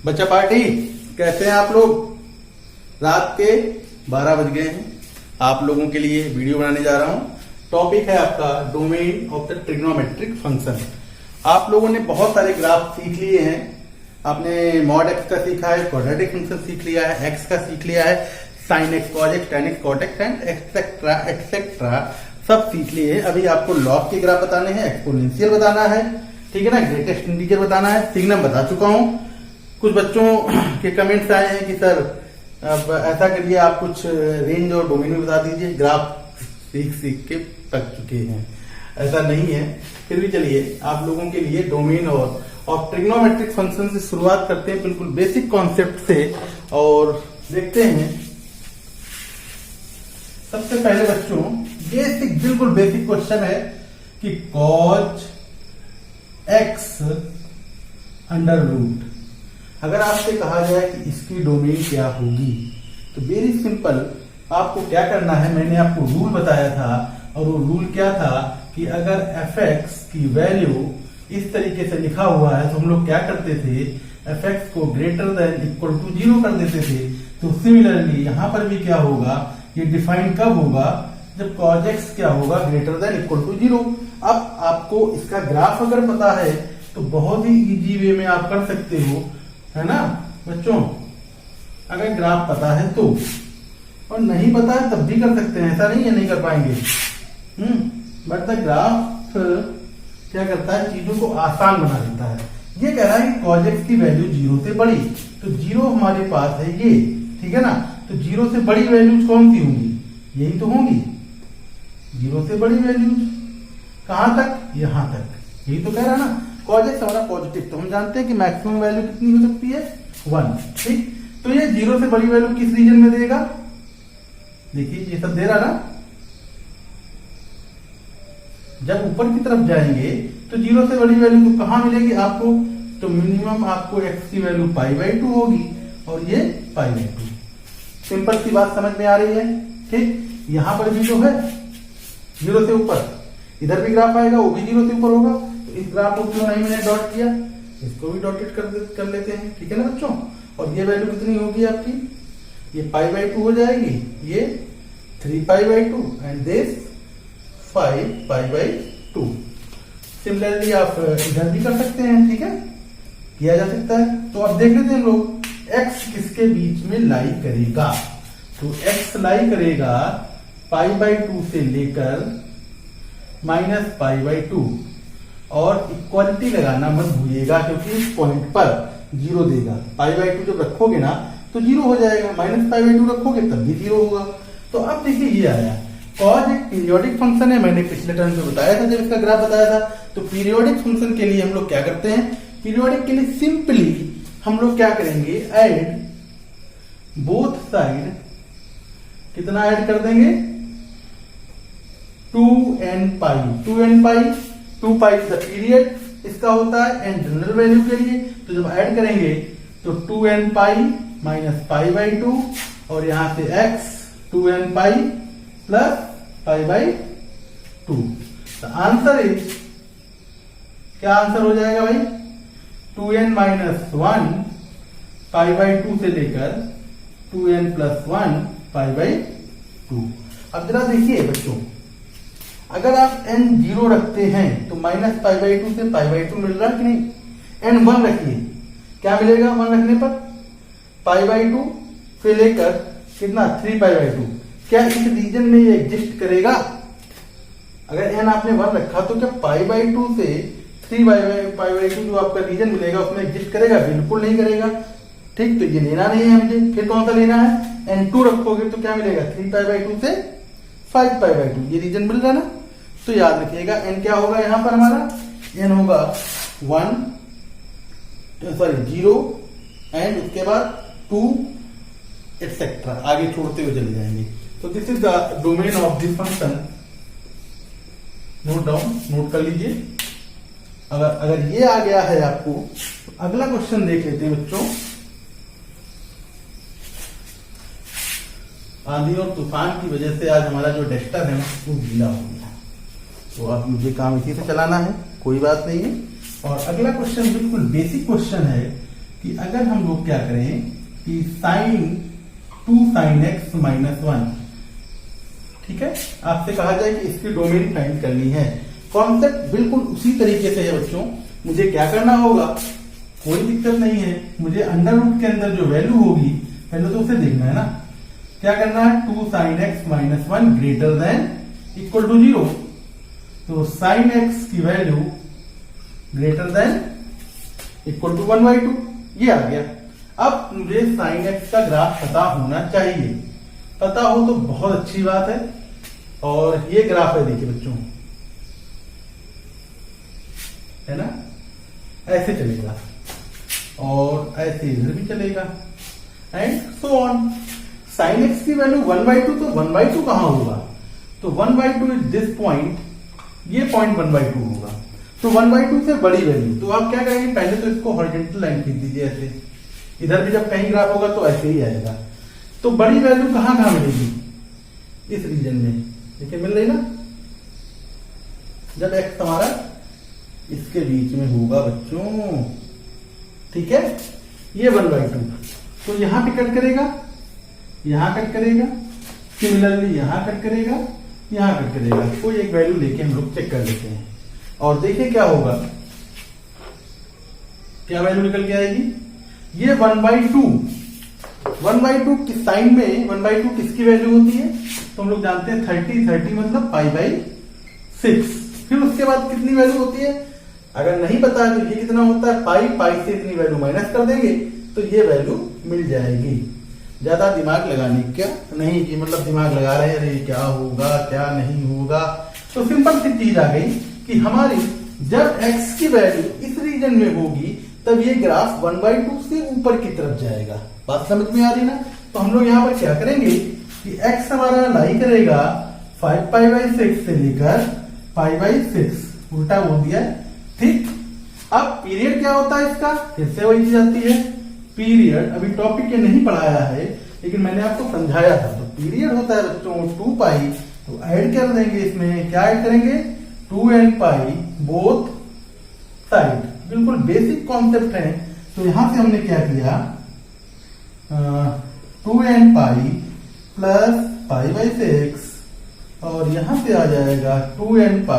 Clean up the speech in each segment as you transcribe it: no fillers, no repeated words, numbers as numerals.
बच्चा पार्टी कैसे हैं आप लोग। रात के 12 बज गए हैं। आप लोगों के लिए वीडियो बनाने जा रहा हूं। टॉपिक है आपका domain of the trigonometric function. आप लोगों ने बहुत सारे ग्राफ सीख लिए हैं। आपने मॉड एक्स का सीखा है, क्वाड्रेटिक फंक्शन सीख लिया है, एक्स का सीख लिया है, sine x, cos x, tan x, cot x and etcetera etcetera सब सीख लिए हैं। अभी आपको लॉग के ग्राफ बताने हैं, एक्सपोनेंशियल बताना है, ठीक है ना, ग्रेटेस्ट इंटीजर बताना है, सिग्नम बता चुका हूं। कुछ बच्चों के कमेंट्स आए हैं कि सर अब ऐसा करिए, आप कुछ रेंज और डोमेन में बता दीजिए। ग्राफ सीख सीख के पक चुके हैं, ऐसा नहीं है। फिर भी चलिए आप लोगों के लिए डोमेन और ट्रिग्नोमेट्रिक फंक्शन से शुरुआत करते हैं, बिल्कुल बेसिक कॉन्सेप्ट से, और देखते हैं। सबसे पहले बच्चों बेसिक, बिल्कुल बेसिक क्वेश्चन है कि कॉज एक्स अंडर रूट, अगर आपसे कहा जाए कि इसकी डोमेन क्या होगी तो वेरी सिंपल, आपको क्या करना है। मैंने आपको रूल बताया था, और वो रूल क्या था कि अगर एफ एक्स की वैल्यू इस तरीके से लिखा हुआ है तो हम लोग क्या करते थे, एफ एक्स को ग्रेटर देन इक्वल टू 0 कर देते थे। तो सिमिलरली यहां पर भी क्या होगा, ये डिफाइन कब होगा, जब कॉज एक्स क्या होगा, ग्रेटर देन इक्वल टू 0। अब आपको इसका ग्राफ अगर पता है तो बहुत ही इजी वे में आप कर सकते हो, है ना बच्चों। अगर ग्राफ पता है तो, और नहीं पता है तब भी कर सकते हैं, ऐसा नहीं है नहीं कर पाएंगे। बट द ग्राफ क्या करता है, चीजों को आसान बना देता है। ये कह रहा है कि कॉज एक्स की वैल्यू 0 से बड़ी, तो 0 हमारे पास है ये, ठीक है ना। तो 0 से बड़ी वैल्यूज कौन सी होंगी, यही तो होंगी। 0 से बड़ी वैल्यूज कहां तक, यहां तक, यही तो कह रहा है ना। कॉज एक्स हमारा पॉजिटिव, तो हम जानते हैं कि मैक्सिमम वैल्यू कितनी हो सकती है, 1, ठीक। तो ये 0 से बड़ी वैल्यू किस रीजन में देगा, देखिए ये सब दे रहा ना। जब ऊपर की तरफ जाएंगे तो 0 से बड़ी वैल्यू तो कहां मिलेगी आपको, तो मिनिमम आपको x की वैल्यू π/2 होगी, और ये π/2। सिंपल सी बात समझ में आ रही है, ठीक। यहां पर भी तो है 0 से ऊपर, इधर भी ग्राफ आएगा वो भी 0 से ऊपर होगा। तो इस ग्राफ को क्यों नहीं मैंने डॉट किया, इसको भी डॉटेड कर लेते हैं, ठीक है ना बच्चों। और ये वैल्यू कितनी होगी आपकी, ये π/2 हो जाएगी, ये 3π/2 एंड दिस 5π/2। सिमिलरली आप इधर भी कर सकते हैं, ठीक है, किया जा सकता है। तो अब देख लेते हैं हम लोग x किसके बीच में लाई करेगा। तो x लाई करेगा π/2 से लेकर -π/2, और इक्वालिटी लगाना मत भूलिएगा, क्योंकि इस पॉइंट पर 0 देगा। π/2 जब रखोगे ना तो 0 हो जाएगा, -π/2 रखोगे तब भी 0 होगा। तो अब देखिए ये आया, कॉज एक पीरियोडिक फंक्शन है, मैंने पिछले टर्म में बताया था जब इसका ग्राफ बताया था। तो पीरियोडिक फंक्शन के लिए हम लोग क्या करते हैं, पीरियोडिक के लिए सिंपली हम लोग क्या करेंगे, ऐड बोथ साइड, कितना ऐड कर देंगे, 2nπ। 2π इज द पीरियड इसका होता है, एंड जनरल वैल्यू के लिए। तो जब ऐड करेंगे तो 2nπ माइनस π/2, और यहां से x 2nπ plus π/2। The answer is, क्या आंसर हो जाएगा भाई, 2n माइनस 1 π/2 से लेकर 2n प्लस 1 π/2। अब जरा देखिए बच्चों, अगर आप n 0 रखते हैं तो माइनस π/2 से π/2 मिल रहा है कि नहीं। n 1 रखिए, क्या मिलेगा 1 रखने पर, π/2 से लेकर कितना 3π/2। क्या इस रीजन में ये एग्जिस्ट करेगा, अगर n आपने 1 रखा तो क्या π/2 से 3π/2 जो आपका रीजन मिलेगा उसमें एग्जिस्ट करेगा, बिल्कुल नहीं करेगा, ठीक। तो ये लेना नहीं है मुझे, फिर कौन सा लेना है, n2 रखोगे तो क्या मिलेगा, 3π/2 से 5π/2, ये रीजन मिल रहा है ना। तो याद रखिएगा n क्या होगा, यहां पर हमारा n होगा 0 एंड उसके बाद 2 एक्सेट्रा, आगे छोड़ते हुए चले जाएंगे। तो this is the domain of this function. Note down, note कर लीजिए। अगर ये आ गया है आपको, तो अगला क्वेश्चन देख लेते हैं बच्चों। आंधी और तूफान की वजह से आज हमारा जो डेस्टर है वो गीला हो गया, तो अब मुझे काम इसी से चलाना है, कोई बात नहीं है। और अगला क्वेश्चन बिल्कुल बेसिक क्वेश्चन है कि अगर हम लोग क्या करें कि साइन 2 sin x माइनस 1, ठीक है, आपसे कहा जाए कि इसकी डोमेन फाइंड करनी है। कॉन्सेप्ट बिल्कुल उसी तरीके से है बच्चों। मुझे क्या करना होगा, कोई दिक्कत नहीं है, मुझे अंडर रूट के अंदर जो वैल्यू होगी पहले तो उसे देखना है ना। क्या करना है, 2 sin x minus 1 greater than equal to 0। तो sin x की value greater than equal to 1/2, ये आ गया। अब मुझे sin x का ग्राफ पता होना चाहिए। पता हो तो बहुत अच्छी बात है। और ये ग्राफ है, देखिए बच्चों, है ना, ऐसे चलेगा और ऐसे इधर भी चलेगा and so on. sin x की वैल्यू 1/2, तो 1/2 कहां होगा, तो 1/2 इज दिस पॉइंट, ये पॉइंट 1/2 होगा। तो 1/2 से बड़ी वैल्यू, तो आप क्या करेंगे, पहले तो इसको हॉरिजॉन्टल लाइन खींच दीजिए ऐसे। इधर भी जब कहीं ग्राफ होगा तो ऐसे ही आएगा। तो बड़ी वैल्यू कहां कहां मिलेगी, इस रीजन में, देखिए मिल रही ना, जब x हमारा इसके बीच में होगा बच्चों, ठीक है, ये 1/2। तो यहां पे कट करेगा, यहां कट करेगा, सिमिलरली यहां कट करेगा, यहां कट करेगा। कोई एक वैल्यू लेके हम लोग चेक कर लेते हैं और देखिए क्या होगा, क्या वैल्यू निकल के आएगी। ये 1/2 किस साइन में 1/2 किसकी वैल्यू होती है, तो हम लोग जानते हैं 30 मतलब π/6। फिर उसके बाद कितनी वैल्यू होती है, अगर नहीं पता है तो ये कितना होता है, पाई से इतनी वैल्यू माइनस कर देंगे तो ये वैल्यू मिल जाएगी। ज्यादा दिमाग लगाने क्या नहीं कि मतलब दिमाग लगा रहे हैं अरे क्या होगा क्या नहीं होगा। तो सिंपल सी चीज आ गई कि हमारी जब x की वैल्यू इस रीजन में होगी तब ये ग्राफ 1/2 से ऊपर की तरफ जाएगा। बात समझ में आ रही ना। तो हम लोग यहां पर क्या करेंगे कि x हमारा लाई करेगा 5π/6 से लेकर π/6, उल्टा बोल दिया, ठीक। अब पीरियड क्या होता है इसका, फिर से वही चीज आती है, पीरियड अभी टॉपिक ये नहीं पढ़ाया है लेकिन मैंने आपको समझाया था। तो पीरियड होता है बच्चों 2π, तो ऐड कर देंगे इसमें, क्या ऐड करेंगे 2nπ बोथ साइड, बिल्कुल बेसिक कॉन्सेप्ट है। तो यहां से हमने क्या किया 2nπ प्लस π/6 और यहां से आ जाएगा 2nπ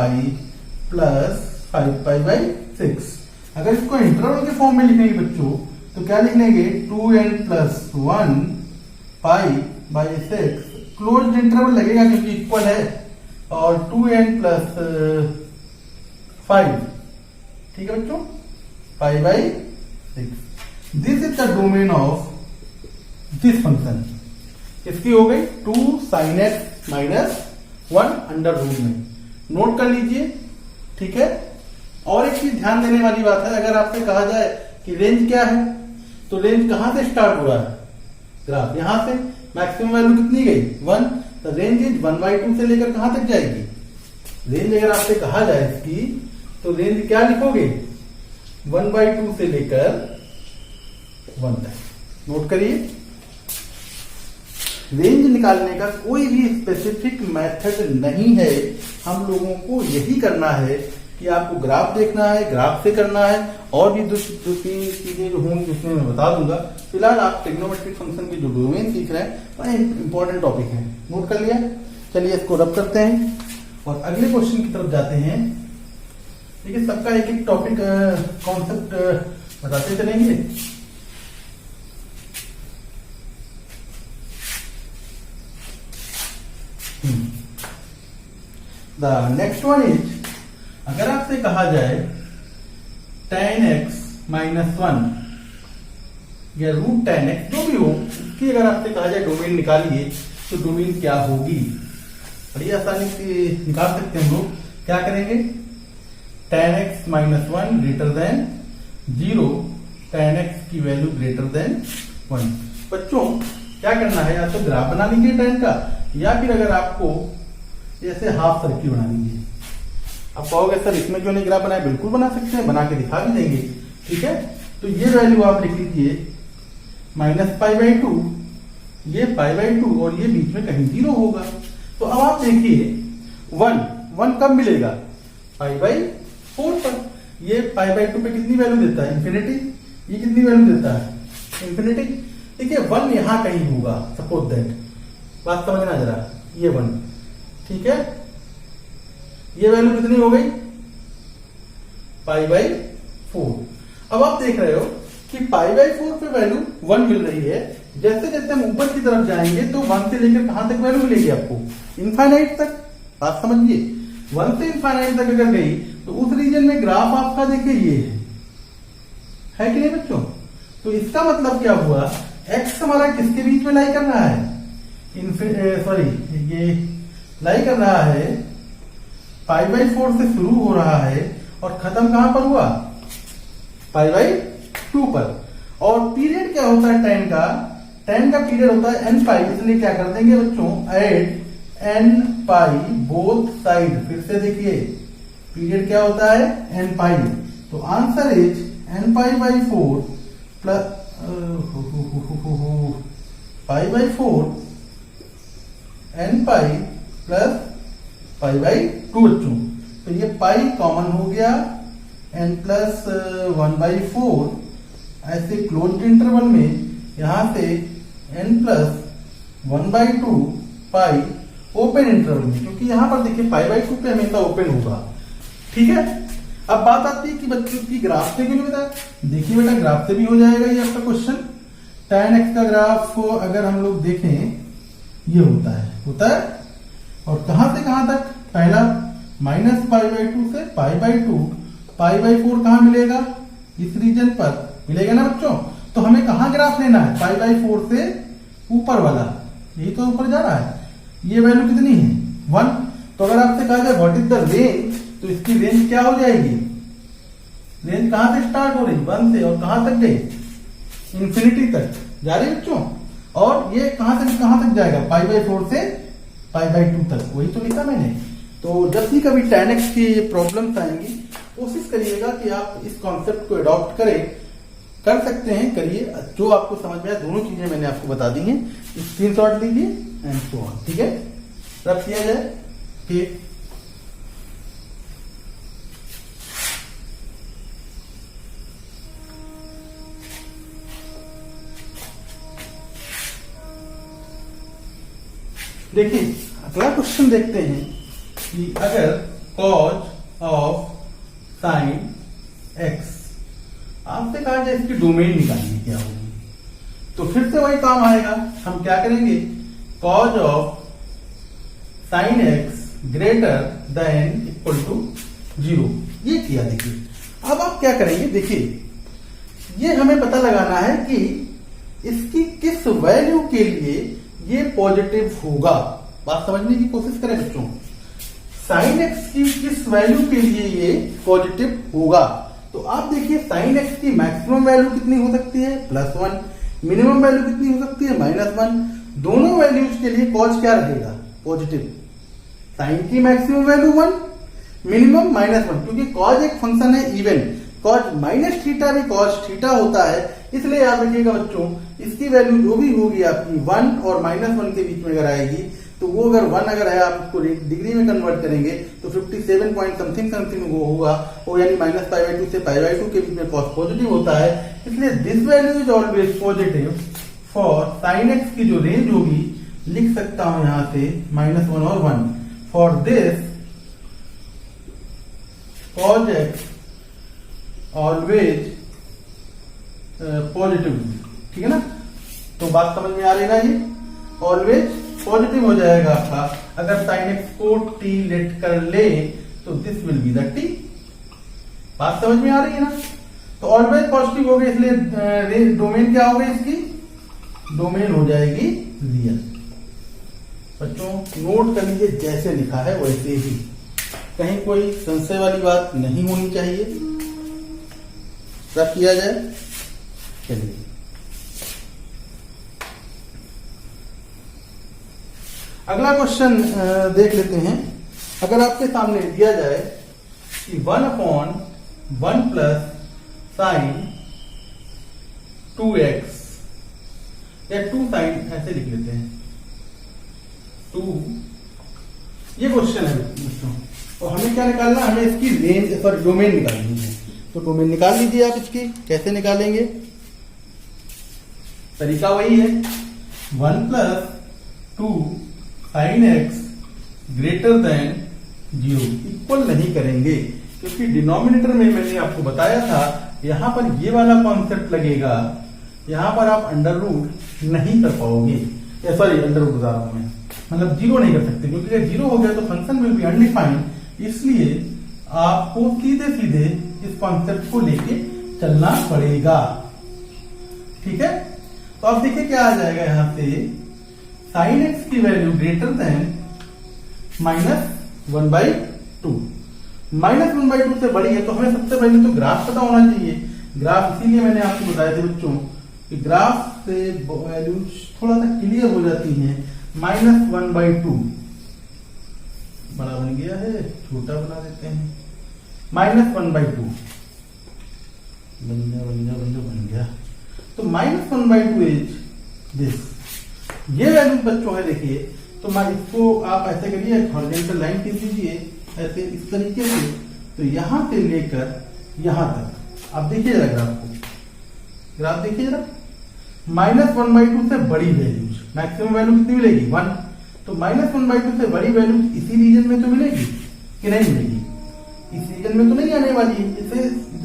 प्लस 5π/6। अगर इसको इंटरवल के फॉर्म में लिखेंगे बच्चों तो क्या लिख लेंगे 2n प्लस 1 π/6, क्लोज्ड इंटरवल लगेगा क्योंकि इक्वल है, और 2n प्लस 5, ठीक है बच्चों, π/6। This is the domain of this function. इसकी हो गई 2 sin x minus 1 under root में, नोट कर लीजिए, ठीक है। और एक चीज ध्यान देने वाली बात है, अगर आपसे कहा जाए कि रेंज क्या है, तो रेंज कहां से स्टार्ट हो रहा है, ग्राफ यहां से, मैक्सिमम वैल्यू कितनी गई 1, तो रेंज इज 1/2 से लेकर कहां तक जाएगी। रेंज अगर आपसे कहा जाए इसकी तो रेंज क्या लिखोगे 1/2 से लेकर 1 तक, नोट करिए। रेंज निकालने का कोई भी स्पेसिफिक मेथड नहीं है, हम लोगों को यही करना है कि आपको ग्राफ देखना है, ग्राफ से करना है, और भी दो तीन चीजें जो होंगी उसमें मैं बता दूंगा। फिलहाल आप ट्रिग्नोमेट्रिक फंक्शन की जो डोमेन सीख रहे हैं वह इंपॉर्टेंट टॉपिक है, नोट कर लिया। चलिए इसको रब करते हैं और अगले क्वेश्चन की तरफ जाते हैं। देखिए सबका एक एक टॉपिक कॉन्सेप्ट बताते चलेंगे। द नेक्स्ट वन इज, अगर आपसे कहा जाए tan x माइनस 1 या रूट tan x जो भी हो, उसकी अगर आपसे कहा जाए डोमेन निकालिए तो डोमेन क्या होगी। बड़ी आसानी से निकाल सकते हैं हम लोग। क्या करेंगे tan x minus 1 greater then 0, tan x की वैल्यू ग्रेटर देन 1। बच्चों क्या करना है, या तो ग्राफ बना लीजिए tan का, या फिर अगर आपको जैसे हाफ सर्किल बना लीजिए। आप कहोगे सर इसमें क्यों नहीं ग्राफ बनाया, बिल्कुल बना सकते हैं, बना के दिखा भी देंगे, ठीक है। तो ये वैल्यू आप लिख लीजिए -π/2, ये π/2 और ये बीच में कहीं 0 होगा। तो अब आप देखिए 1 कब मिलेगा π/4 पर। ये π/2 पे कितनी वैल्यू देता है, इंफिनिटी। ये कितनी वैल्यू देता है? इंफिनिटी। देखिए 1 यहां कहीं होगा, सपोज दैट, बात समझना जरा, ये 1, ठीक है, ये वैल्यू कितनी हो गई? π/4। अब आप देख रहे हो कि π/4 पे वैल्यू 1 मिल रही है। जैसे जैसे हम ऊपर की तरफ जाएंगे तो 1 से लेकर कहां तक वैल्यू मिलेगी आपको? इनफाइनाइट तक। बात समझिए, 1 से इनफाइनाइट तक अगर गई तो उस रीजन में ग्राफ आपका देखिए ये है कि नहीं बच्चों? तो इसका मतलब क्या हुआ? x हमारा किसके बीच में लाई कर रहा है? ये लाई कर रहा है π/4 से शुरू हो रहा है और खत्म कहां पर हुआ? π/2 पर। और पीरियड क्या होता है tan का? tan का पीरियड होता है n π, इसलिए क्या कर देंगे बच्चों? Add n π both side. फिर से देखिए पीरियड क्या होता है? n π। तो answer is n π/4 plus π/4 n π plus π/2 बच्चों। तो ये पाई कॉमन हो गया, n प्लस 1/4 ऐसे क्लोज्ड इंटरवल में, यहां से n प्लस 1/2 पाई ओपन इंटरवल में, क्योंकि यहां पर देखिए π/2 पे हमेशा ओपन होगा, ठीक है। अब बात आती है कि बच्चों की ग्राफ से क्यों नहीं बताया? देखिए बेटा ग्राफ से भी हो जाएगा ये आपका क्वेश्चन। tan x का ग्राफ को अगर हम लोग देखें, ये होता है और कहां से कहां तक? पहला -π/2 से π/2, π/4 कहां मिलेगा? इस रीजन पर मिलेगा ना बच्चों। तो हमें कहां ग्राफ लेना है? π/4 से ऊपर वाला, यही तो ऊपर जा रहा है। ये वैल्यू कितनी है? 1। तो अगर आपसे कहा जाए व्हाट इज द रेंज, तो इसकी रेंज क्या हो जाएगी? रेंज कहां से स्टार्ट हो रही? 1 से, और कहां तक गई? इंफिनिटी तक जा रही बच्चों। और ये कहां से कहां तक जाएगा? π/4 से π/2 तक, वही तो लिखा मैंने। तो जब भी कभी tan x की प्रॉब्लम्स आएंगी, कोशिश करिएगा कि आप इस कॉन्सेप्ट को अडॉप्ट करें। कर सकते हैं, करिए, जो आपको समझ में आए। दोनों चीजें मैंने आपको बता दी हैं, स्क्रीनशॉट लीजिए एंड सो ऑन, ठीक है। रब किया जाए, ठीक। देखिए अगला क्वेश्चन देखते हैं कि अगर cos ऑफ sin x, आपसे कहा जाए इसकी डोमेन निकालनी क्या होगी, तो फिर से वही काम आएगा। हम क्या करेंगे? cos of sin x greater than equal to 0, ये किया। देखिए अब आप क्या करेंगे? देखिए ये हमें पता लगाना है कि इसकी किस वैल्यू के लिए ये पॉजिटिव होगा। बात समझने की कोशिश करें बच्चों। sin x की किस वैल्यू के लिए ये पॉजिटिव होगा? तो आप देखिए sin x की मैक्सिमम वैल्यू कितनी हो सकती है? +1। मिनिमम वैल्यू कितनी हो सकती है? -1। दोनों वैल्यूज के लिए cos क्या रहेगा? पॉजिटिव। sin की मैक्सिमम वैल्यू 1, मिनिमम -1, क्योंकि cos एक फंक्शन है इवन। cos -θ भी cos θ होता है, इसलिए याद रखिएगा बच्चों, इसकी वैल्यू जो भी होगी आपकी 1 और -1 के बीच में अगर आएगी, तो वो अगर 1 अगर है, आप उसको डिग्री में कन्वर्ट करेंगे तो 57 पॉइंट समथिंग वो होगा, वो यानी -π/2 से π/2 के बीच में cos पॉजिटिव होता है। इसलिए this value is always positive for sin x की जो रेंज होगी, लिख सकता हूं यहां से -1 और 1। For this cos x always positive, ठीक है ना। तो बात समझ में आ रही ना, ये ऑलवेज पॉजिटिव हो जाएगा आपका। अगर sin x को t लेट कर ले तो this will be the t। बात समझ में आ रही है ना। तो ऑलवेज पॉजिटिव हो गई, इसलिए डोमेन क्या हो गई इसकी? डोमेन हो जाएगी रियल। बच्चों नोट कर लीजिए, जैसे लिखा है वैसे ही, कहीं कोई संशय वाली बात नहीं होनी चाहिए। रख किया जाए, चलिए अगला क्वेश्चन देख लेते हैं। अगर आपके सामने दिया जाए कि 1/1 प्लस साइन 2x या 2 साइन, ऐसे लिख लेते हैं 2, ये क्वेश्चन है दोस्तों। और हमें क्या निकालना है? हमें इसकी रेंज पर डोमेन निकालनी है। तो डोमेन निकाल लीजिए आप इसकी। कैसे निकालेंगे? तरीका वही है, 1 + 2 sin x greater then 0। Equal नहीं करेंगे क्योंकि डिनोमिनेटर में मैंने आपको बताया था यहां पर ये वाला कॉन्सेप्ट लगेगा, यहां पर आप अंडर रूट नहीं कर पाओगे, सॉरी अंडर रूट बता रहा हूं मैं, मतलब 0 नहीं कर सकते क्योंकि अगर 0 हो गया तो फंक्शन विल बी अनडिफाइंड। इसलिए आपको सीधे सीधे इस कॉन्सेप्ट को लेके चलना पड़ेगा। ठीक है, तो आप देखिए क्या आ जाएगा यहां से, sin x की वैल्यू ग्रेटर देन -1/2। -1/2 से बड़ी है तो हमें सबसे पहले तो ग्राफ पता होना चाहिए। ग्राफ इसीलिए मैंने आपको बताया था बच्चों कि ग्राफ से वैल्यू थोड़ा सा क्लियर हो जाती है। -1/2 बड़ा बन गया है, छोटा बना देते हैं, -1/2 बन गया। तो -1/2 इज दिस, ये वैल्यू बच्चों है। देखिए तो इसको आप ऐसे करिए, हॉरिजॉन्टल लाइन खींच लीजिए ऐसे इस तरीके से, तो यहां से लेकर यहां तक आप देखिए जरा ग्राफ देखिए जरा। -1/2 से बड़ी वैल्यूज, मैक्सिमम वैल्यू कितनी मिलेगी 1, तो -1/2 से बड़ी वैल्यू इसी रीजन में तो मिलेगी कि नहीं मिलेगी? इस रीजन में तो नहीं आने वाली है। इसे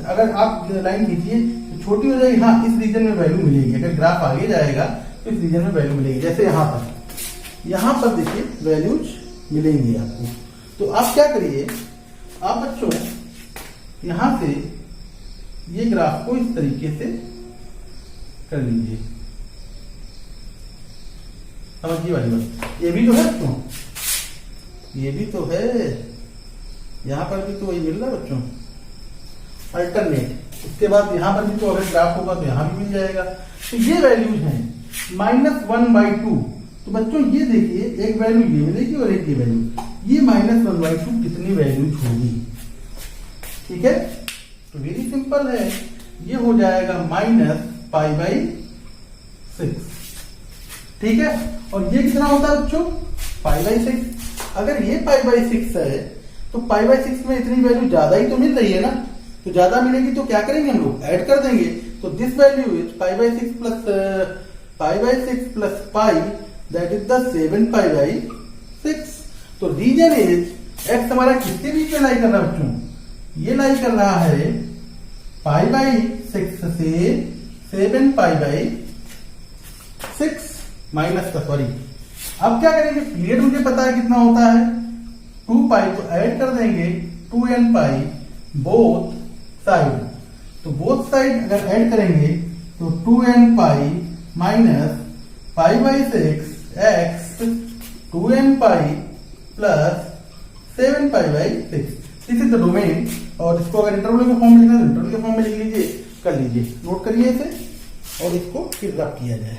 अगर आप लाइन खींचिए तो छोटी हो जाएगी, हाँ इस रीजन में वैल्यू मिलेगी। अगर ग्राफ आगे जाएगा तो इस रीजन में वैल्यू मिलेगी, जैसे यहां पर देखिए वैल्यूज मिलेंगी आपको। तो आप क्या करिए, आप बच्चों यहां से ये ग्राफ को इस तरीके से कर लीजिए, समझिए वाली बात। ये भी तो है बच्चों, ये भी तो है, यहां पर भी तो वही मिल रहा है बच्चों, अल्टरनेट। उसके बाद यहां पर भी तो अगर ग्राफ होगा तो यहां भी मिल जाएगा। तो ये वैल्यूज हैं -1/2। तो बच्चों ये देखिए, एक वैल्यू ये मिलेगी और एक ये वैल्यू, ये -1/2 कितनी वैल्यूज होगी? ठीक है, तो वेरी सिंपल है, ये हो जाएगा -π/6। ठीक है, और ये कितना होता है बच्चों? π/6। अगर ये π/6 है तो π/6 में इतनी वैल्यू ज्यादा ही तो मिल रही है ना, तो ज्यादा मिलेगी तो क्या करेंगे हम लोग, ऐड कर देंगे। तो this value is π/6 plus π, that is the 7π/6। तो रीजन इज एक्स हमारा किसके बीच में लाई कर रहा है बच्चों? ये लाई कर रहा है π/6 से 7π/6 माइनस का, सॉरी अब क्या करेंगे, पीरियड मुझे पता है कितना होता है 2π, तो ऐड कर देंगे 2nπ बोथ साइड। तो बोथ साइड अगर ऐड करेंगे तो 2nπ minus π/6 x 2nπ plus 7π/6। This is the domain. और इसको अगर इंटरवल के फॉर्म में लिखना है तो इंटरवल के फॉर्म में लिख लीजिए, कर लीजिए, नोट करिए इसे और इसको फिर रब किया जाए।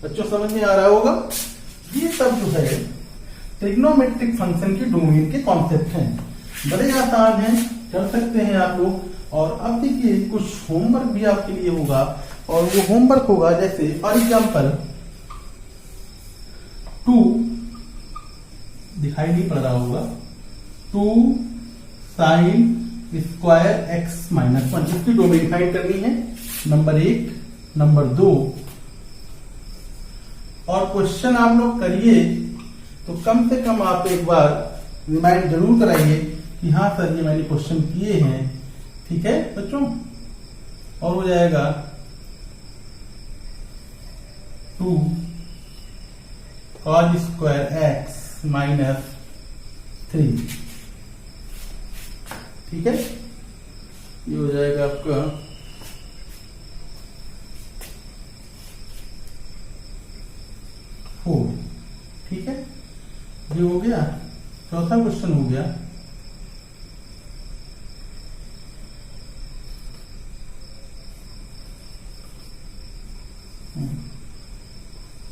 बच्चों समझ में आ रहा होगा? ये सब जो है ट्रिग्नोमेट्रिक फंक्शन के डोमेन के कॉन्सेप्ट हैं, बड़े आसान हैं, कर सकते हैं आप लोग। और अब देखिए कुछ होमवर्क भी आपके लिए होगा, और वो होमवर्क होगा जैसे फॉर एग्जाम्पल 2 दिखाई नहीं पड़ रहा होगा, 2 sin स्क्वायर x माइनस 1, इसकी डोमेन फाइंड करनी है, नंबर 1। नंबर 2, और क्वेश्चन आप लोग करिए तो कम से कम आप एक बार रिमाइंड जरूर कराइए कि हाँ सर ये मैंने क्वेश्चन किए हैं। ठीक है बच्चों, और हो जाएगा 2 cos स्क्वायर x माइनस 3। ठीक है, ये हो जाएगा आपका 4। ठीक है, ये हो गया, चौथा क्वेश्चन हो गया।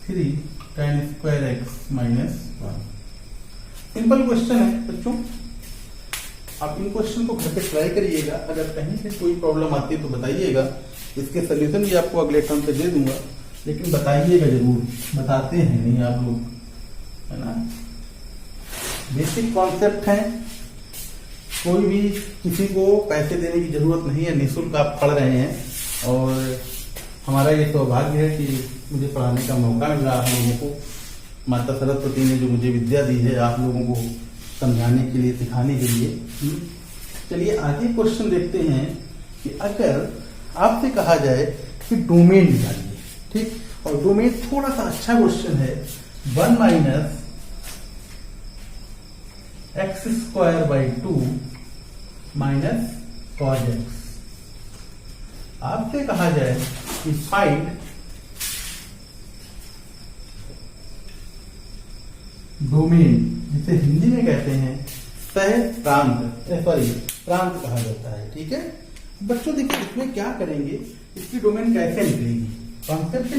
Three tan square x minus 1। Simple question है बच्चों, आप इन क्वेश्चन को घर पे ट्राई करिएगा। अगर कहीं से कोई प्रॉब्लम आती है तो बताइएगा, इसके सोल्यूशन भी आपको अगले टर्म पे दे दूंगा, लेकिन बताइएगा जरूर, बताते हैं नहीं आप लोग, है ना। बेसिक कॉन्सेप्ट है, कोई भी किसी को पैसे देने की जरूरत नहीं है, निःशुल्क आप पढ़ रहे हैं। और हमारा ये सौभाग्य है कि मुझे पढ़ाने का मौका मिल रहा आप लोगों को। माता सरस्वती ने जो मुझे विद्या दी है आप लोगों को समझाने के लिए, सिखाने के लिए। चलिए आगे क्वेश्चन देखते हैं कि अगर आपसे कहा जाए कि डोमेन निकालिए, ठीक, और डोमेन थोड़ा सा अच्छा क्वेश्चन है। 1 minus x square by 2 minus cos x. आपसे कहा जाए कि फाइंड डोमेन, जिसे हिंदी में कहते हैं सह प्रांत, सॉरी प्रांत कहा जाता है, ठीक है। बच्चों देखिए इसमें क्या करेंगे, इसकी डोमेन कैसे निकलेगी। कॉन्सेप्ट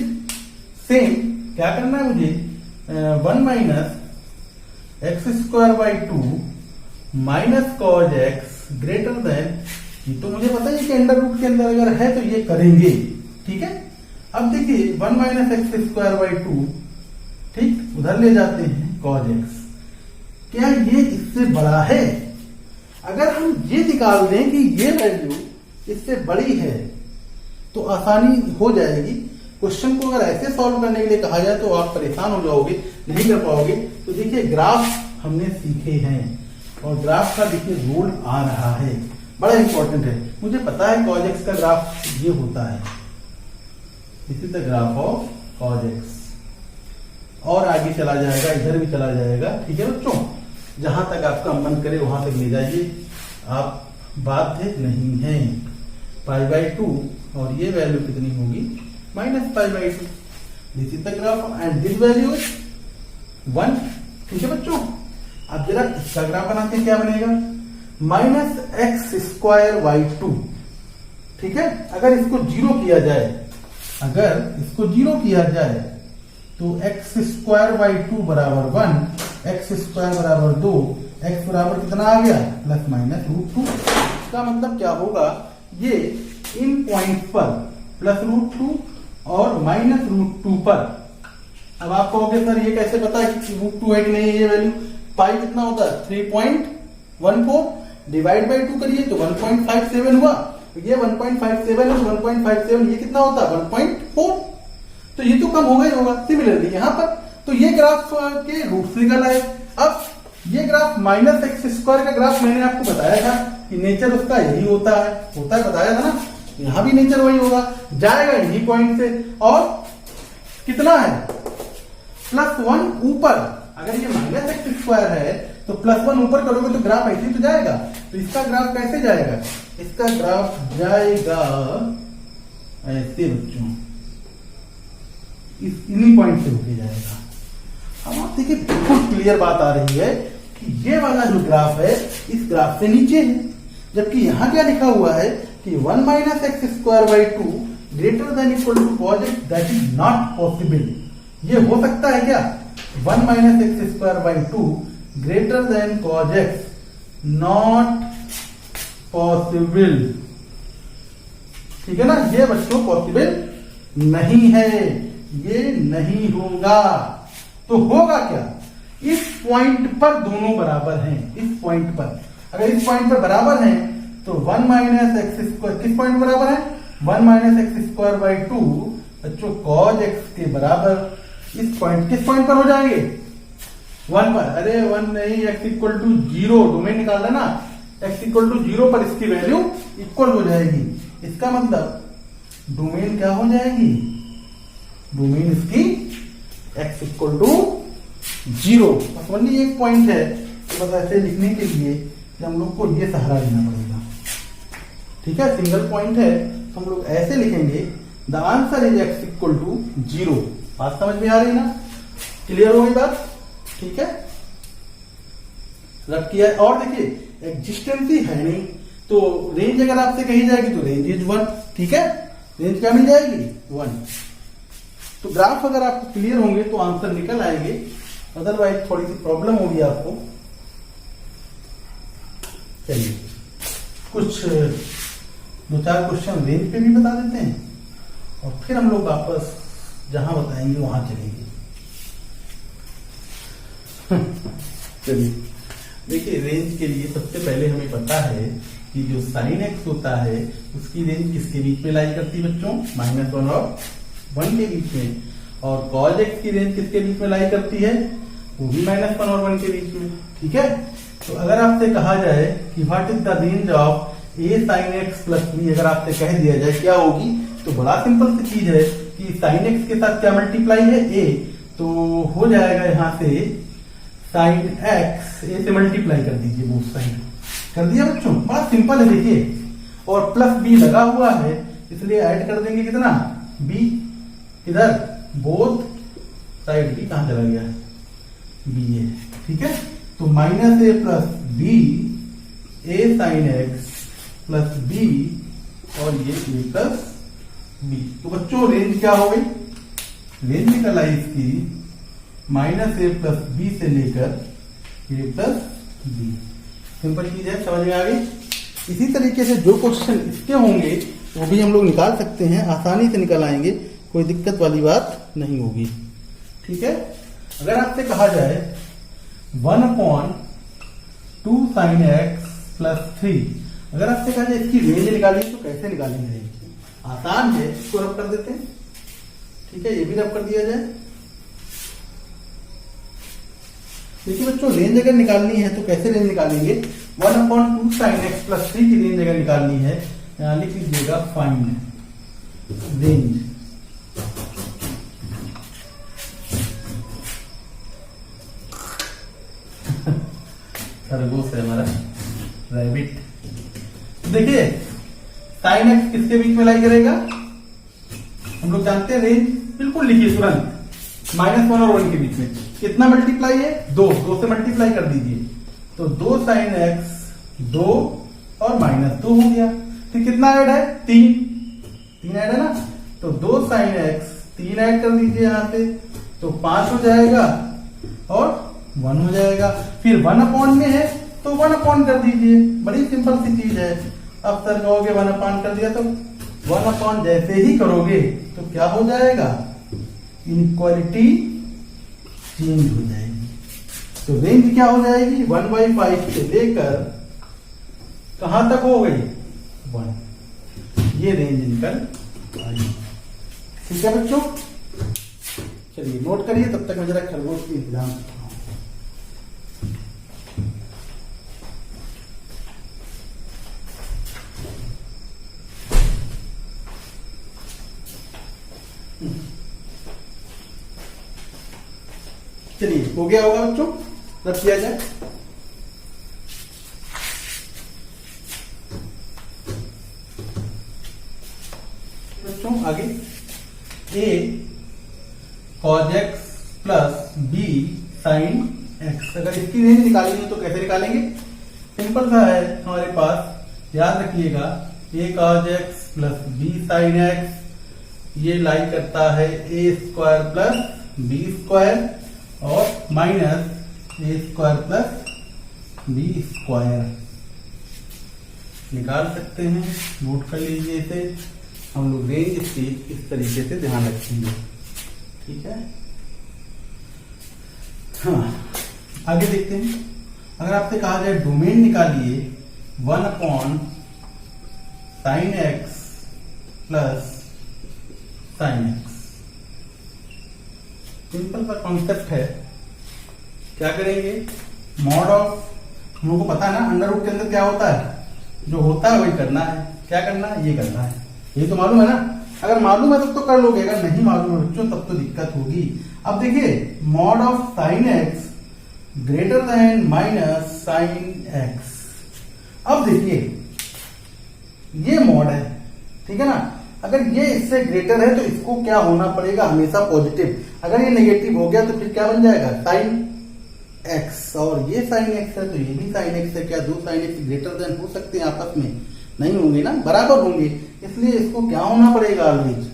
सेम, क्या करना है मुझे, 1 minus x square by 2 minus cos x greater then, ये तो मुझे पता है कि अंडर रूट के अंदर अगर है तो ये करेंगे, ठीक है। अब देखिए 1 माइनस एक्स स्क्वायर बाई 2, ठीक, उधर ले जाते हैं कॉज एक्स। क्या ये इससे बड़ा है? अगर हम ये निकाल दें कि ये वैल्यू इससे बड़ी है तो आसानी हो जाएगी। क्वेश्चन को अगर ऐसे सॉल्व करने के लिए कहा जाए तो आप परेशान हो जाओगे, नहीं कर पाओगे। तो देखिए ग्राफ हमने सीखे हैं और ग्राफ का देखिए रोल आ रहा है, बड़ा इंपॉर्टेंट है। मुझे पता है कॉज एक्स का ग्राफ ये होता है, this is the graph of cos x. और आगे चला जाएगा, इधर भी चला जाएगा, ठीक है बच्चों। जहां तक आपका मन करे वहां तक ले जाइए, आप बाध्य नहीं है। पाई बाई 2 और ये वैल्यू कितनी होगी, minus pi by 2। This is the graph and this value is 1, ठीक है बच्चों। अब जरा इसका ग्राफ बनाते हैं, क्या बनेगा, माइनस एक्स स्क्वायर बाई 2, ठीक है। अगर इसको जीरो किया जाए, अगर इसको जीरो किया जाए तो एक्स स्क्वायर बाई 2 बराबर 1, एक्स स्क्वायर बराबर 2, एक्स बराबर कितना आ गया, प्लस माइनस रूट 2। इसका मतलब क्या होगा, ये इन पॉइंट पर प्लस रूट 2 और माइनस रूट 2 पर। अब आप कहोगे सर ये कैसे पता है कि रूट 2 है कि नहीं, ये वैल्यू पाई कितना होता है 3.14, डिवाइड बाई 2 करिए तो 1.57 हुआ। ये 1.57 है, 1.57 ये कितना होता है 1.4, तो ये तो कम होगा ही होगा। सिमिलरली यहाँ पर तो ये ग्राफ के रूट निकल आए। अब ये ग्राफ माइनस एक्स स्क्वायर का ग्राफ मैंने आपको बताया था कि नेचर उसका यही होता है बताया था ना, यहां भी नेचर वही होगा, जाएगा इन्हीं पॉइंट से। और कितना है, +1 ऊपर। अगर ये माइनस एक्स स्क्वायर है तो +1 ऊपर करोगे तो ग्राफ ऐसे तो जाएगा। तो इसका ग्राफ कैसे जाएगा, इसका ग्राफ जाएगा ऐसे बच्चों, इन्हीं पॉइंट से होके जाएगा। अब आप देखिए बिल्कुल क्लियर बात आ रही है कि ये वाला जो ग्राफ है इस ग्राफ से नीचे है, जबकि यहां क्या लिखा हुआ है कि 1 minus x square by 2 greater than equal to cos x, that is not possible. ये हो सकता है क्या, 1 minus x square by 2 greater than cos x, not possible, ठीक है ना। ये बच्चों पॉसिबल नहीं है, ये नहीं होगा। तो होगा क्या, इस पॉइंट पर दोनों बराबर हैं। इस पॉइंट पर अगर इस पॉइंट पर बराबर हैं तो 1 माइनस एक्स स्क्वायर किस पॉइंट पर बराबर है, 1 माइनस एक्स स्क्वायर बाई 2 बच्चों कॉज एक्स के बराबर इस पॉइंट किस पॉइंट पर हो जाएंगे, 1 पर। अरे 1 नहीं, एक्स इक्वल टू 0, डोमेन निकाल रहे ना, एक्स इक्वल टू 0 पर इसकी वैल्यू इक्वल हो जाएगी। इसका मतलब डोमेन क्या हो जाएगी, डोमेन इसकी x इक्वल टू 0। बस ओनली एक पॉइंट है, तो बस ऐसे लिखने के लिए कि हम लोग को ये सहारा लेना पड़ेगा, ठीक है। सिंगल पॉइंट है तो हम लोग ऐसे लिखेंगे, the answer is x equal to 0। बात समझ में आ रही ना, क्लियर हो गई बात, ठीक है। रब किया। और देखिए एग्जिस्टेंस ही है नहीं, तो रेंज अगर आपसे कही जाएगी तो रेंज इज 1, ठीक है। रेंज क्या मिल जाएगी, 1। तो ग्राफ अगर आपको क्लियर होंगे तो आंसर निकल आएंगे, अदरवाइज थोड़ी सी प्रॉब्लम होगी आपको। चलिए कुछ 2-4 क्वेश्चन रेंज पे भी बता देते हैं और फिर हम लोग वापस जहां बताएंगे वहां चलेंगे। चलिए देखिए रेंज के लिए सबसे पहले हमें पता है कि जो साइन एक्स होता है उसकी रेंज किसके बीच में लाई करती है बच्चों, -1 और 1 के बीच में। और कॉज एक्स की रेंज किसके बीच में लाई करती है, वो भी -1 और 1 के बीच में। ठीक है, तो अगर आपसे कहा जाए कि what is the range of a sine x plus b, अगर आपसे कह दिया जाए क्या होगी, तो बड़ा सिंपल सी चीज है कि साइन एक्स के साथ क्या मल्टीप्लाई है, ए, तो हो जाएगा यहां से साइन एक्स, ए से मल्टीप्लाई कर दीजिए, बोथ साइड कर दिया बच्चों, बड़ा सिंपल है देखिए। और प्लस बी लगा हुआ है इसलिए ऐड कर देंगे कितना, बी, इधर बोथ साइड बी कहां चला गया, बी ए। ठीक है, तो -a plus b, a sine x plus b और ये ए प्लस बी। तो बच्चों रेंज क्या हो गई, रेंज निकल आई इसकी -a प्लस बी से लेकर a प्लस बी। सिंपल चीज है, समझ में आ गई। इसी तरीके से जो क्वेश्चन इसके होंगे वो भी हम लोग निकाल सकते हैं, आसानी से निकल आएंगे, कोई दिक्कत वाली बात नहीं होगी। ठीक है, अगर आपसे कहा जाए 1/2 साइन एक्स प्लस 3, अगर आपसे कहा जाए इसकी रेंज निकालिए तो कैसे निकालेंगे रेंज, आसान है, इसको रब कर देते हैं। ठीक है, ये भी रब कर दिया जाए। देखिए बच्चों रेंज अगर निकालनी है तो कैसे रेंज निकालेंगे, 1/2 साइन एक्स प्लस 3 की रेंज अगर निकालनी है, यहां लिख लीजिएगा फाइंड रेंज। खरगोश है हमारा, रैबिट। देखिए साइन एक्स किसके बीच में लाई करेगा, हम लोग जानते हैं रेंज, बिल्कुल लिखिए तुरंत, -1 और 1 के बीच में। कितना मल्टीप्लाई है, 2 से मल्टीप्लाई कर दीजिए, तो 2 साइन एक्स 2 और -2 हो गया। फिर कितना ऐड है, 3 ऐड है ना, तो 2 साइन एक्स 3 ऐड कर दीजिए यहां से, तो 5 हो जाएगा और 1 हो जाएगा। फिर 1/, में है तो 1/, कर दीजिए, बड़ी सिंपल सी चीज है। अब सर कहोगे 1/, कर दिया, तो 1/, जैसे ही करोगे तो क्या हो जाएगा, इनइक्वालिटी चेंज हो जाएगी। तो रेंज क्या हो जाएगी, 1/5 से लेकर कहां तक हो गई, 1, ये रेंज निकल आई। ठीक है बच्चों, चलिए नोट करिए, तब तक मैं जरा खरगोश की इंतजाम करता हूं। चलिए हो गया होगा बच्चों, रब किया जाए। बच्चों आगे a cos x plus b sin x, अगर इसकी रेंज निकालेंगे तो कैसे निकालेंगे, सिंपल सा है हमारे पास, याद रखिएगा a cos x plus b sin x, ये लाई करता है a square plus b square और माइनस ए स्क्वायर प्लस बी स्क्वायर निकाल सकते हैं, नोट कर लीजिए इसे। हम लोग रेंज इसकी इस तरीके से ध्यान रखेंगे। ठीक है, हाँ आगे देखते हैं। अगर आपसे कहा जाए डोमेन निकालिए 1/sin x plus sin x, simple सा कॉन्सेप्ट है। क्या करेंगे, मॉड ऑफ, हम लोगों को पता है ना अंडर रूट के अंदर क्या होता है, जो होता है वही करना है। क्या करना है, ये करना है, ये तो मालूम है ना। अगर मालूम है तब तो कर लोगे, अगर नहीं मालूम है बच्चों तब तो दिक्कत होगी। अब देखिए mod of sine x greater then minus sine x, अब देखिए ये मॉड है, ठीक है ना। अगर ये इससे ग्रेटर है तो इसको क्या होना पड़ेगा, हमेशा पॉजिटिव। अगर ये नेगेटिव हो गया तो फिर क्या बन जाएगा, साइन एक्स, और ये साइन एक्स है तो ये भी साइन एक्स है। क्या दो साइन एक्स ग्रेटर देन हो सकते हैं आपस में, नहीं होंगे ना, बराबर होंगे। इसलिए इसको क्या होना पड़ेगा, ऑलवेज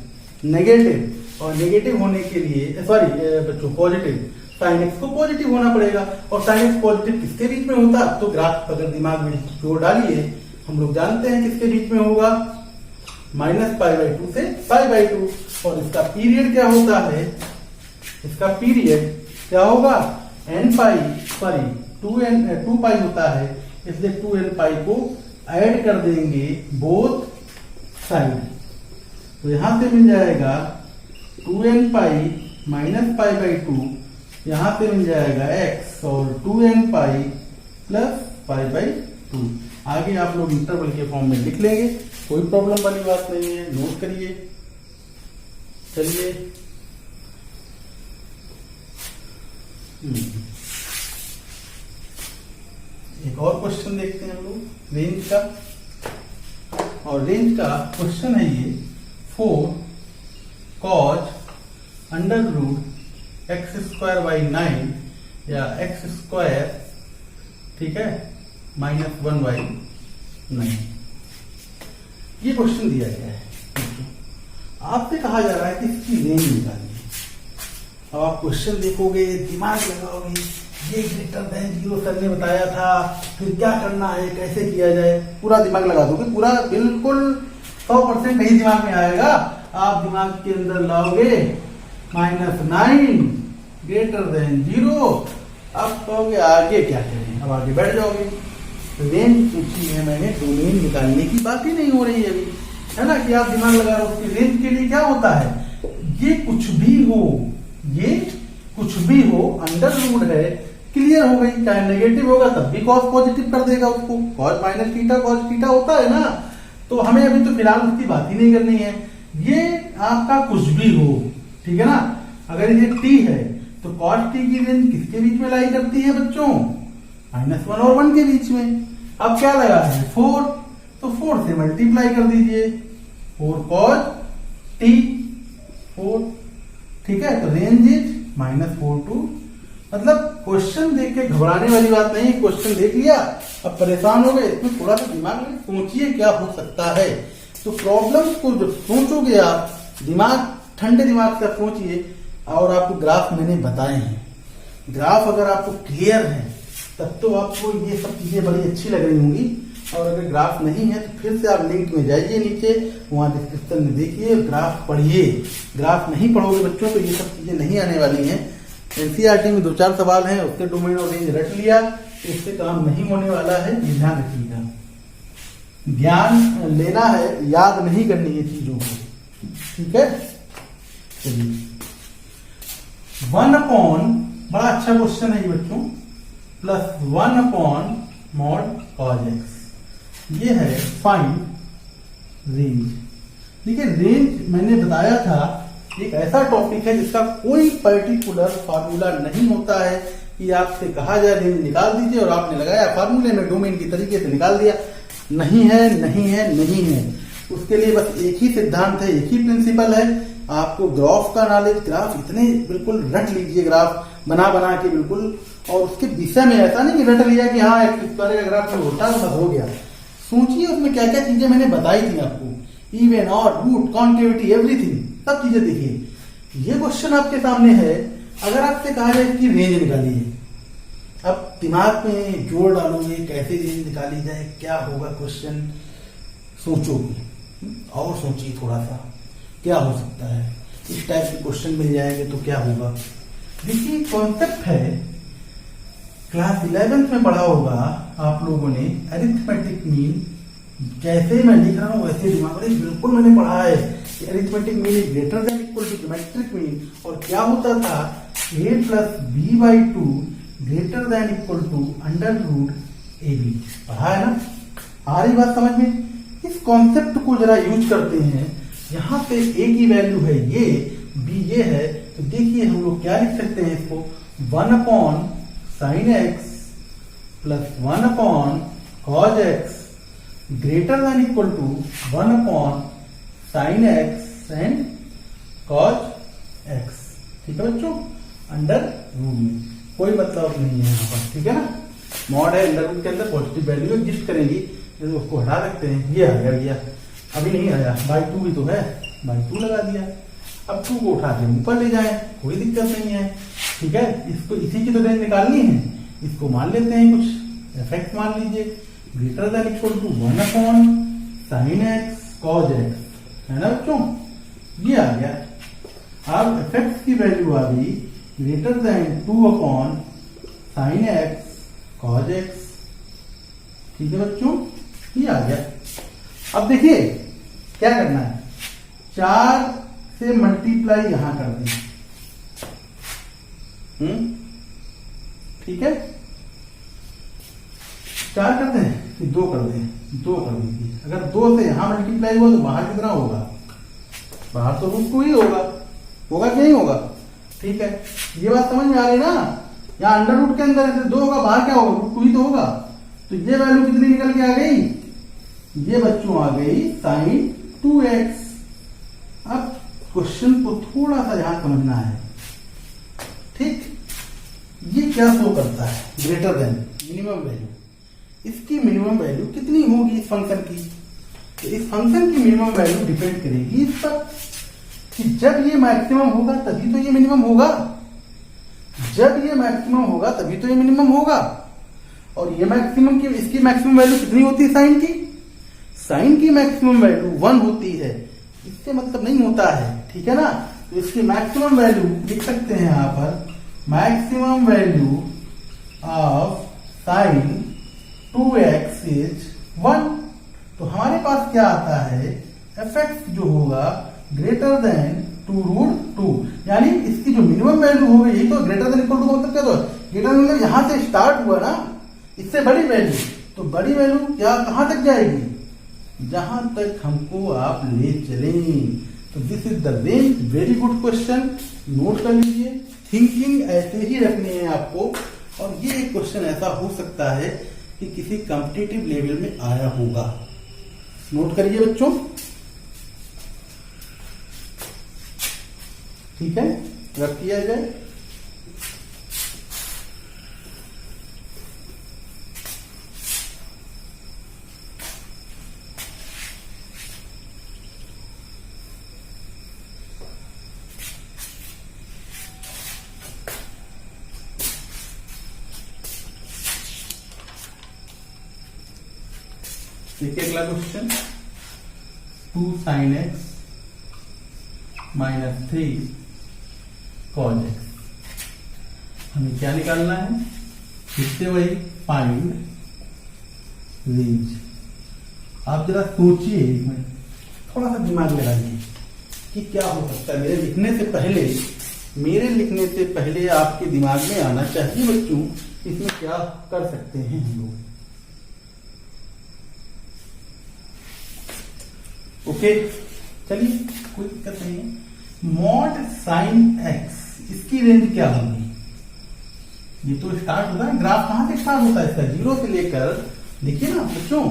नेगेटिव। और नेगेटिव होने के लिए सॉरी बच्चों पॉजिटिव, साइन एक्स को पॉजिटिव होना पड़ेगा। और साइन एक्स पॉजिटिव किसके बीच में होता, तो ग्राफ अगर दिमाग में जोड़ डालिए, हम लोग जानते हैं किसके बीच में होगा, -π/2 से π/2। और इसका पीरियड क्या होता है, इसका पीरियड क्या होगा, टू पाई होता है, इसलिए 2n पाई को ऐड कर देंगे बोथ साइड। तो यहां से मिल जाएगा 2n pi minus pi by 2, यहां से मिल जाएगा x और 2n pi plus pi by 2। आगे आप लोग इंटरवल के फॉर्म में लिख लेंगे, कोई प्रॉब्लम वाली बात नहीं है, नोट करिए। चलिए एक और क्वेश्चन देखते हैं हम लोग रेंज का। और रेंज का क्वेश्चन है ये 4 cos under root x square by 9 या एक्स स्क्वायर, ठीक है, -1 बाई 9, ये क्वेश्चन दिया गया है। आपसे कहा जा रहा है कि इसकी रेंज निकालिए। अब आप क्वेश्चन देखोगे, दिमाग लगाओगे, ये ग्रेटर देन 0 सर ने बताया था, फिर क्या करना है, कैसे किया जाए, पूरा दिमाग लगा दोगे, पूरा बिल्कुल 100% नहीं दिमाग में आएगा। आप दिमाग के अंदर लाओगे -9 ग्रेटर देन 0, अब कहोगे आगे क्या करें, अब आगे बैठ जाओगे। रेंज पूछी है मैंने, डोमेन निकालने की बात ही नहीं हो रही है अभी, है ना, कि आप दिमाग लगा रहे हो। उसकी रेंज के लिए क्या होता है, ये कुछ भी हो, ये कुछ भी हो, अंडर रूट है, क्लियर हो गई। चाहे नेगेटिव होगा तब भी कॉस पॉजिटिव कर देगा उसको, cos minus theta cos theta होता है ना। तो हमें अभी तो फिलहाल उसकी बात ही नहीं करनी है, ये आपका कुछ भी हो, ठीक है ना। अगर ये t है तो cos t की रेंज किसके बीच में लाई करती है बच्चों, -1 और 1 के बीच में। अब क्या लगा है 4, तो 4 से मल्टीप्लाई कर दीजिए, 4 cos t 4, ठीक है। तो रेंज इज -4 to, मतलब क्वेश्चन देख के घबराने वाली बात नहीं, क्वेश्चन देख लिया अब परेशान हो गए, इसमें थोड़ा सा दिमाग में सोचिए क्या हो सकता है। तो प्रॉब्लम को जब सोचोगे आप, दिमाग ठंडे दिमाग से सोचिए। और आपको ग्राफ मैंने बताए हैं, ग्राफ अगर आपको क्लियर है तब तो आपको ये सब चीजें बड़ी अच्छी लग रही होंगी। और अगर ग्राफ नहीं है तो फिर से आप लिंक में जाइए नीचे, वहां डिस्क्रिप्शन में देखिए, ग्राफ पढ़िए। ग्राफ नहीं पढ़ोगे बच्चों तो ये सब चीजें नहीं आने वाली हैं। एनसीईआरटी में 2-4 सवाल हैं, उससे डोमेन और रेंज रट लिया तो इससे काम नहीं होने वाला है, ये ध्यान रखिएगा। ज्ञान लेना है, याद नहीं करनी है चीजों को, ठीक है। चलिए 1 अपॉन, बड़ा अच्छा क्वेश्चन है ये बच्चों, +1 अपॉन मॉड कॉज एक्स, ये है फाइंड रेंज। देखिए रेंज मैंने बताया था एक ऐसा टॉपिक है जिसका कोई पर्टिकुलर फार्मूला नहीं होता है कि आपसे कहा जाए रेंज निकाल दीजिए और आपने लगाया फार्मूले में डोमेन की तरीके से निकाल दिया। नहीं है, नहीं है, नहीं है। उसके लिए बस एक ही सिद्धांत है, एक ही प्रिंसिपल है। आपको ग्राफ का नॉलेज, ग्राफ इतने बिल्कुल रट लीजिए, ग्राफ बना बना के बिल्कुल। और उसके विषय में ऐसा नहीं कि रट लिया कि हाँ एक्स स्क्वायर का ग्राफ में होता है बस हो गया। सोचिए उसमें क्या क्या चीजें मैंने बताई थी आपको, इवन और रूट कॉन्केविटी एवरीथिंग, सब चीजें देखिए। ये क्वेश्चन आपके सामने है, अगर आपसे कहा जाए कि रेंज निकालिए, अब दिमाग में जोर डालोगे कैसे रेंज निकाली जाए, क्या होगा क्वेश्चन, सोचोगे और सोचिए थोड़ा सा क्या हो सकता है। इस टाइप के क्वेश्चन मिल जाएंगे तो क्या होगा। देखिए कॉन्सेप्ट है, क्लास 11th में पढ़ा होगा आप लोगों ने, अरिथमेटिक मीन। जैसे मैं लिख रहा हूं वैसे दिमाग में बिल्कुल मैंने पढ़ा है कि arithmetic mean is greater than equal to geometric mean. और क्या होता था, a + b/2 greater than equal to under root AB। पढ़ा है ना, आ रही बात समझ में। इस कॉन्सेप्ट को जरा यूज करते हैं। यहां पे a की वैल्यू है ये, b ये है, तो देखिए हम लोग क्या लिख सकते हैं इसको, 1 upon sine x plus 1 upon cos x greater than equal to 1 upon sine x and cos x. ठीक है बच्चों, अंडर रूट में कोई मतलब नहीं है यहाँ पर, ठीक है ना। मॉड है, अंडर रूट के अंदर पॉजिटिव वैल्यू एग्जिस्ट करेंगी, तो उसको हटा सकते हैं। ये आ गया भैया, अभी नहीं आया, बाई 2 भी तो है, बाई 2 लगा दिया। अब 2 को उठा के ऊपर ले जाए, कोई दिक्कत नहीं है, ठीक है। इसको इसी की तो रेंज निकालनी है, इसको मान लेते हैं कुछ एफेक्ट मान लीजिए, greater than equal to 1 upon sine x cos x, है ना बच्चों, ये आ गया। अब एफेक्ट की वैल्यू आ गई greater than 2 upon sine x cos x। ठीक है बच्चों, ये आ गया। अब देखिए क्या करना है, 4 से मल्टीप्लाई यहां कर दें। ठीक है, 4 कर दें कि 2 कर दें? 2 कर दीजिए। अगर 2 से यहां मल्टीप्लाई हुआ तो बाहर कितना होगा? बाहर तो रूट 2 ही होगा कि नहीं होगा? ठीक है, ये बात समझ में आ रही ना? यहाँ अंडर रूट के अंदर 2 होगा, बाहर क्या होगा? रूट 2 ही तो होगा। तो ये वैल्यू कितनी निकल के आ गई? ये बच्चों आ गई sin 2x। अब क्वेश्चन को थोड़ा सा यहां समझना है। ठीक, ये क्या शो करता है? Greater than minimum value. इसकी मिनिमम वैल्यू कितनी होगी इस फंक्शन की? तो इस फंक्शन की मिनिमम वैल्यू डिपेंड करेगी इस पर कि जब ये मैक्सिमम होगा तभी तो ये मिनिमम होगा, जब ये मैक्सिमम होगा तभी तो ये मिनिमम होगा। और ये मैक्सिमम की, इसकी मैक्सिमम वैल्यू कितनी होती है साइन की? साइन की मैक्सिमम वैल्यू 1 होती है। इससे मतलब नहीं होता है, ठीक है ना? तो इसकी मैक्सिमम वैल्यू लिख सकते हैं यहां पर, maximum value of sine 2x is 1। तो हमारे पास क्या आता है? fx जो होगा ग्रेटर देन 2√2, यानी इसकी जो मिनिमम वैल्यू होगी, यही तो ग्रेटर देन इक्वल टू का मतलब क्या? तो ग्रेटर देन मतलब यहां से स्टार्ट हुआ ना, इससे बड़ी वैल्यू। तो बड़ी वैल्यू क्या कहां तक जाएगी? जहां तक हमको आप ले चलें। तो this is the range. Very good question, note कर लीजिए। थिंकिंग ऐसे ही रखनी है आपको। और ये एक क्वेश्चन ऐसा हो सकता है कि किसी कॉम्पिटिटिव लेवल में आया होगा। नोट करिए बच्चों, ठीक है? रख किया जाए। देखिए अगला question, 2 sin x - 3 cos x। हमें क्या निकालना है? फिर से वही फाइंड रेंज। आप जरा सोचिए, एक मिनट थोड़ा सा दिमाग लगाइए कि क्या हो सकता है। मेरे लिखने से पहले आपके दिमाग में आना चाहिए बच्चों, इसमें क्या कर सकते हैं हम लोग। ओके, चलिए कोई दिक्कत नहीं है। मॉड साइन एक्स, इसकी रेंज क्या होगी? ये तो स्टार्ट होता है, ग्राफ कहां से स्टार्ट होता है इसका? 0 से लेकर, देखिए ना बच्चों,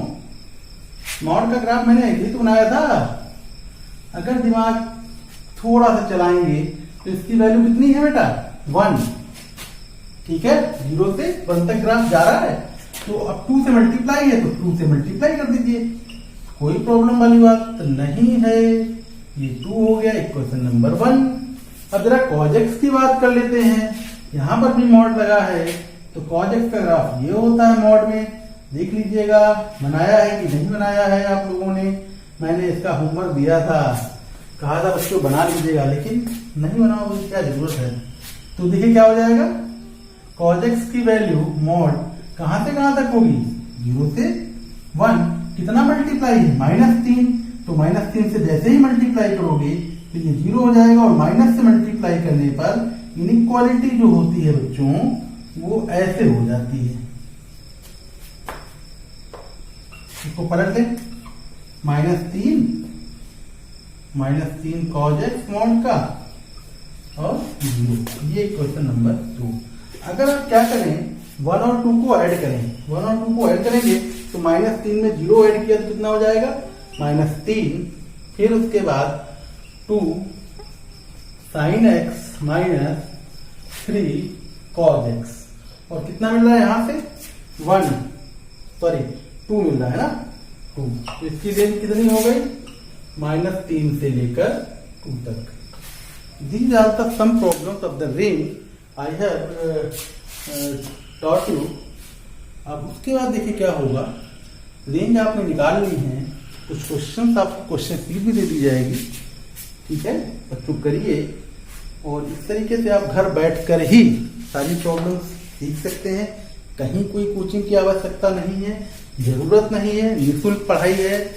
मॉड का ग्राफ मैंने ऐसे तो बनाया था। अगर दिमाग थोड़ा सा चलाएंगे तो इसकी वैल्यू कितनी है बेटा? 1। ठीक है, 0 से 1 तक ग्राफ जा रहा है। तो अब 2 से मल्टीप्लाई है तो 2 से मल्टीप्लाई कर दीजिए, कोई प्रॉब्लम वाली बात नहीं है। ये 2 हो गया इक्वेशन नंबर 1। अब जरा cos x की बात कर लेते हैं। यहां पर भी मॉड लगा है, तो cos x का ग्राफ ये होता है मॉड में। देख लीजिएगा, बनाया है कि नहीं बनाया है आप लोगों ने? मैंने इसका होमवर्क दिया था, कहा था बच्चों बना लीजिएगा, लेकिन नहीं बनाओगे, क्या जरूरत है? तो देखिए क्या हो जाएगा, cos x की वैल्यू मॉड कहां से कहां तक होगी? 0 से 1। कितना मल्टीप्लाई है? -3। तो -3 से जैसे ही मल्टीप्लाई करोगे तो ये 0 हो जाएगा, और माइनस से मल्टीप्लाई करने पर इनइक्वालिटी जो होती है बच्चों वो ऐसे हो जाती है। इसको पलट दें, -3 cos x मॉड का और 0। ये क्वेश्चन नंबर 2। अगर आप क्या करें, 1 और 2 को ऐड करें, 1 और 2 को ऐड करेंगे तो -3 में 0 ऐड किया तो कितना हो जाएगा? -3। फिर उसके बाद 2 sin x - 3 cos x, और कितना मिल रहा है यहां से? 2 मिल रहा है ना, 2। तो इसकी रेंज कितनी हो गई? -3 से लेकर 2 तक। These are the some problems of the range I have taught you। अब उसके बाद देखिए क्या होगा, रेंज आपने निकाल ली है, कुछ क्वेश्चन आपको क्वेश्चन शीट भी दे दी जाएगी। ठीक है बच्चों, करिए, और इस तरीके से आप घर बैठकर ही सारी प्रॉब्लम्स सीख सकते हैं। कहीं कोई कोचिंग की आवश्यकता नहीं है, जरूरत नहीं है, निःशुल्क पढ़ाई है।